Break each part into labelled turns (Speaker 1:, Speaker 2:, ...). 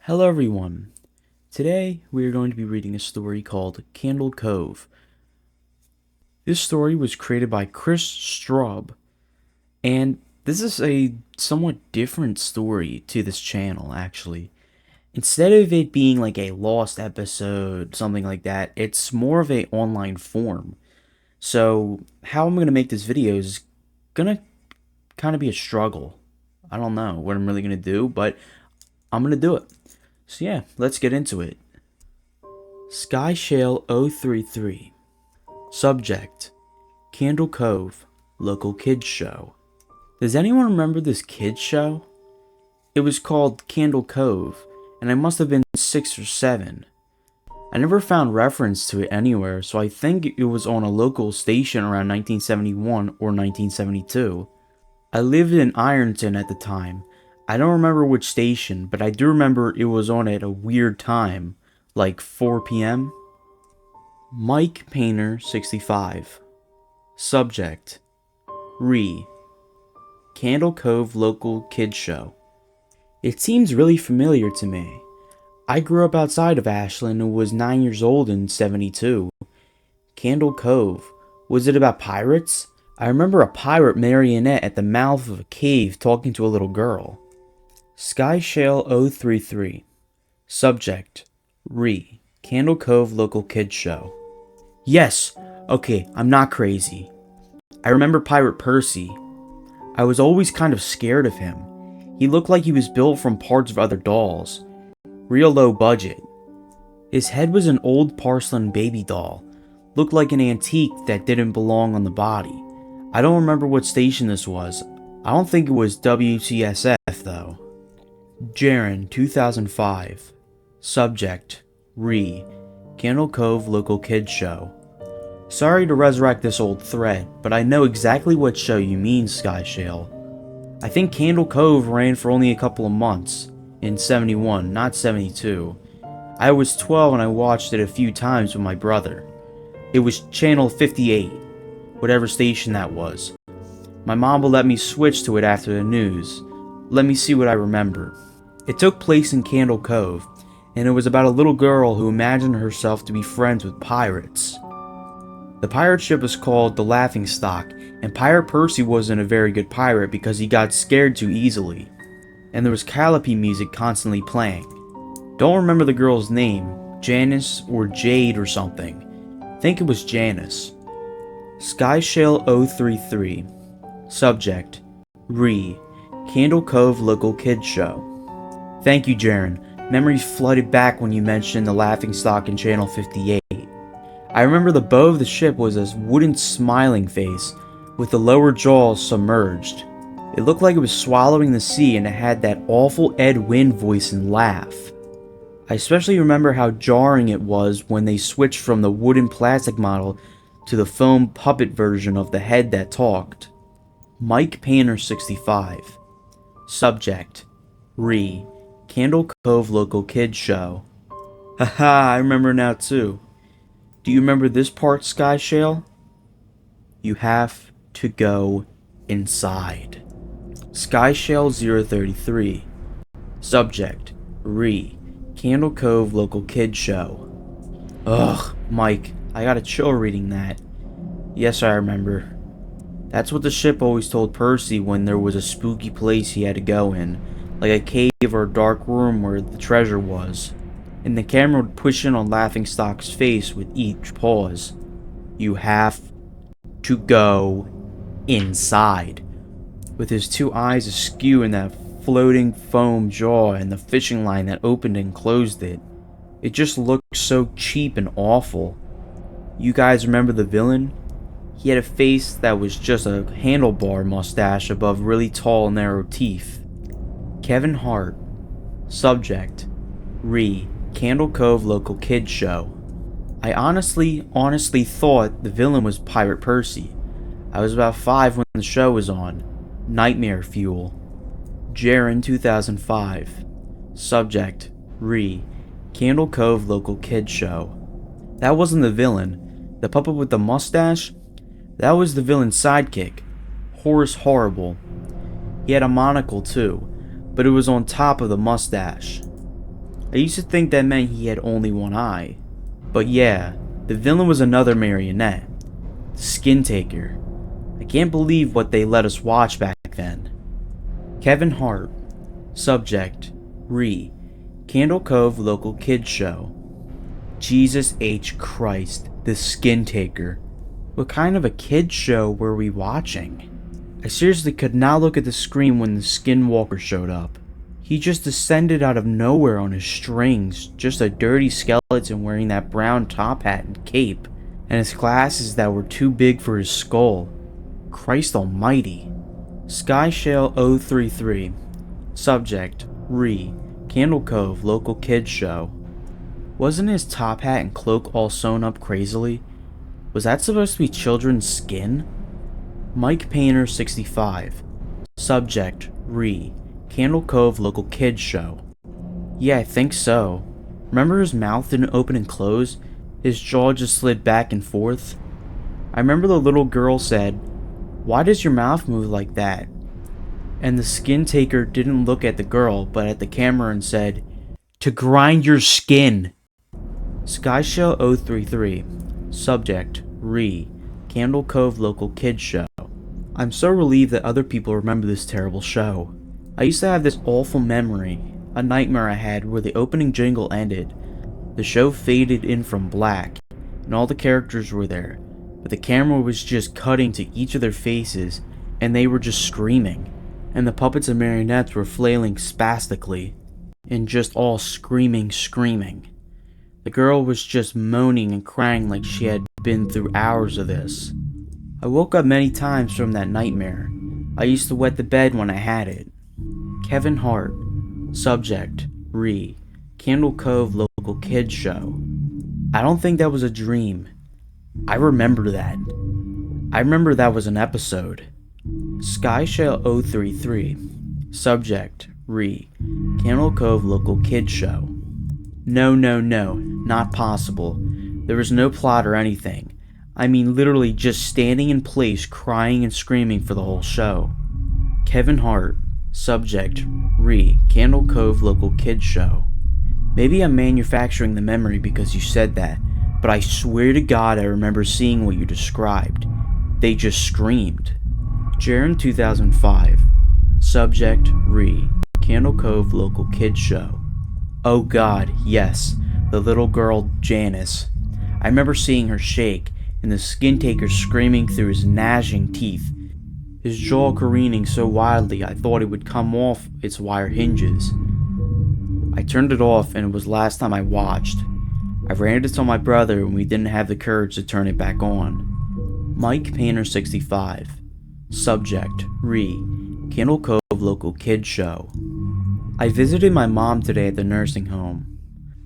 Speaker 1: Hello everyone. Today we are going to be reading a story called Cove. This story was created by Kris Straub, and this is a somewhat different story to this channel actually. Instead of it being like a lost episode, something like that, it's more of a online form. So how I'm going to make this video is going to kind of be a struggle. I don't know what I'm really going to do, but I'm going to do it. So yeah, let's get into it. Sky Shale 033. Subject: Candle Cove, local kids show. Does anyone remember this kids show? It was called Candle Cove, and I must have been 6 or 7. I never found reference to it anywhere, so I think it was on a local station around 1971 or 1972. I lived in Ironton at the time. I don't remember which station, but I do remember it was on at a weird time, like 4 p.m. Mike Painter, 65. Subject: Candle Cove local kids show. It seems really familiar to me. I grew up outside of Ashland and was 9 years old in 72. Candle Cove. Was it about pirates? I remember a pirate marionette at the mouth of a cave talking to a little girl. Sky Shale 033. Subject: Candle Cove local kids show. Yes, okay, I'm not crazy. I remember Pirate Percy. I was always kind of scared of him. He looked like he was built from parts of other dolls. Real low budget. His head was an old porcelain baby doll. Looked like an antique that didn't belong on the body. I don't remember what station this was. I don't think it was WTSF though. Jaren, 2005. Subject: Candle Cove local kids show. Sorry to resurrect this old thread, but I know exactly what show you mean, Sky Shale. I think Candle Cove ran for only a couple of months, in 71, not 72. I was 12 and I watched it a few times with my brother. It was channel 58, whatever station that was. My mom will let me switch to it after the news. Let me see what I remember. It took place in Candle Cove, and it was about a little girl who imagined herself to be friends with pirates. The pirate ship was called the Laughingstock, and Pirate Percy wasn't a very good pirate because he got scared too easily. And there was calliope music constantly playing. Don't remember the girl's name, Janice or Jade or something. Think it was Janice. Sky Shale 033. Subject: Candle Cove local kids show. Thank you, Jaren. Memories flooded back when you mentioned the Laughingstock in channel 58. I remember the bow of the ship was a wooden smiling face, with the lower jaws submerged. It looked like it was swallowing the sea, and it had that awful Ed Wynn voice and laugh. I especially remember how jarring it was when they switched from the wooden plastic model to the foam puppet version of the head that talked. Mike Painter, 65. Subject: Candle Cove local kids show. Haha, I remember now too. Do you remember this part, Sky Shale? You have to go inside. Sky Shale 033. Subject: Candle Cove local kids show. Ugh, Mike, I got a chill reading that. Yes, I remember. That's what the ship always told Percy when there was a spooky place he had to go in, like a cave or a dark room where the treasure was. And the camera would push in on Laughingstock's face with each pause. You have to go inside. With his two eyes askew and that floating foam jaw and the fishing line that opened and closed it. It just looked so cheap and awful. You guys remember the villain? He had a face that was just a handlebar mustache above really tall narrow teeth. Kevin Hart. Subject: Candle Cove local kids show. I honestly thought the villain was Pirate Percy. I was about 5 when the show was on. Nightmare fuel. Jaren, 2005. Subject: Candle Cove local kids show. That wasn't the villain. The puppet with the mustache? That was the villain's sidekick. Horace Horrible. He had a monocle too, but it was on top of the mustache. I used to think that meant he had only one eye. But yeah, the villain was another marionette, the Skin Taker. I can't believe what they let us watch back then. Kevin Hart. Subject, Candle Cove Local Kids Show. Jesus H. Christ, the Skin Taker. What kind of a kids show were we watching? I seriously could not look at the screen when the Skinwalker showed up. He just descended out of nowhere on his strings, just a dirty skeleton wearing that brown top hat and cape, and his glasses that were too big for his skull. Christ almighty. Skyshale 033. Subject, Candle Cove Local Kids Show. Wasn't his top hat and cloak all sewn up crazily? Was that supposed to be children's skin? Mike Painter 65. Subject, Candle Cove Local Kids Show. Yeah, I think so. Remember his mouth didn't open and close? His jaw just slid back and forth? I remember the little girl said, "Why does your mouth move like that?" And the Skin Taker didn't look at the girl, but at the camera and said, "To grind your skin." Skyshell 033. Subject, Candle Cove Local Kids Show. I'm so relieved that other people remember this terrible show. I used to have this awful memory, a nightmare I had where the opening jingle ended. The show faded in from black, and all the characters were there, but the camera was just cutting to each of their faces, and they were just screaming, and the puppets and marionettes were flailing spastically, and just all screaming. The girl was just moaning and crying like she had been through hours of this. I woke up many times from that nightmare. I used to wet the bed when I had it. Kevin Hart. Subject, Candle Cove Local Kids Show. I don't think that was a dream. I remember that. I remember that was an episode. Skyshell 033. Subject, Candle Cove Local Kids Show. No, not possible. There was no plot or anything. I mean literally just standing in place crying and screaming for the whole show. Kevin Hart. Subject, Candle Cove Local Kids Show. Maybe I'm manufacturing the memory because you said that, but I swear to God I remember seeing what you described. They just screamed. Jaren 2005. Subject, Candle Cove Local Kids Show. Oh God, yes, the little girl Janice. I remember seeing her shake, and the Skin Taker screaming through his gnashing teeth, his jaw careening so wildly I thought it would come off its wire hinges. I turned it off, and it was last time I watched. I ran to tell my brother, and we didn't have the courage to turn it back on. Mike Painter 65. Subject, Candle Cove Local Kids Show. I visited my mom today at the nursing home.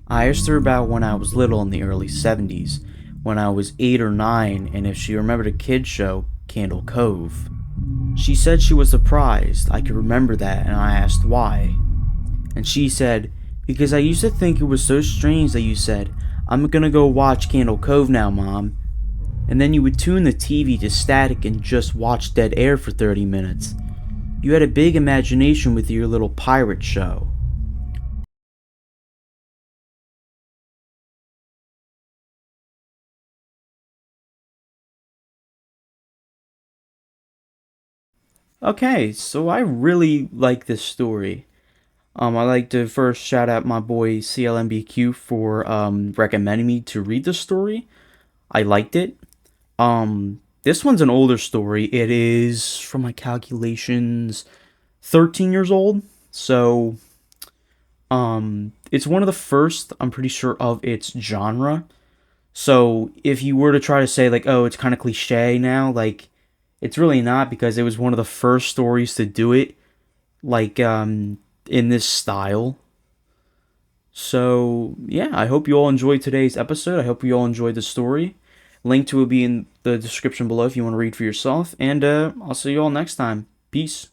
Speaker 1: I asked her about when I was little in the early 70s, when I was 8 or 9, and if she remembered a kids show, Candle Cove. She said she was surprised I could remember that, and I asked why. And she said, "Because I used to think it was so strange that you said, 'I'm gonna go watch Candle Cove now, Mom.' And then you would tune the TV to static and just watch dead air for 30 minutes. You had a big imagination with your little pirate show." Okay, so I really like this story. I'd like to first shout out my boy CLMBQ for recommending me to read the story. I liked it. This one's an older story. It is, from my calculations, 13 years old. So, it's one of the first, I'm pretty sure, of its genre. So, if you were to try to say, like, oh, it's kind of cliche now, like, it's really not, because it was one of the first stories to do it, like, in this style. So, yeah, I hope you all enjoyed today's episode. I hope you all enjoyed the story. Link to it will be in the description below if you want to read for yourself. And I'll see you all next time. Peace.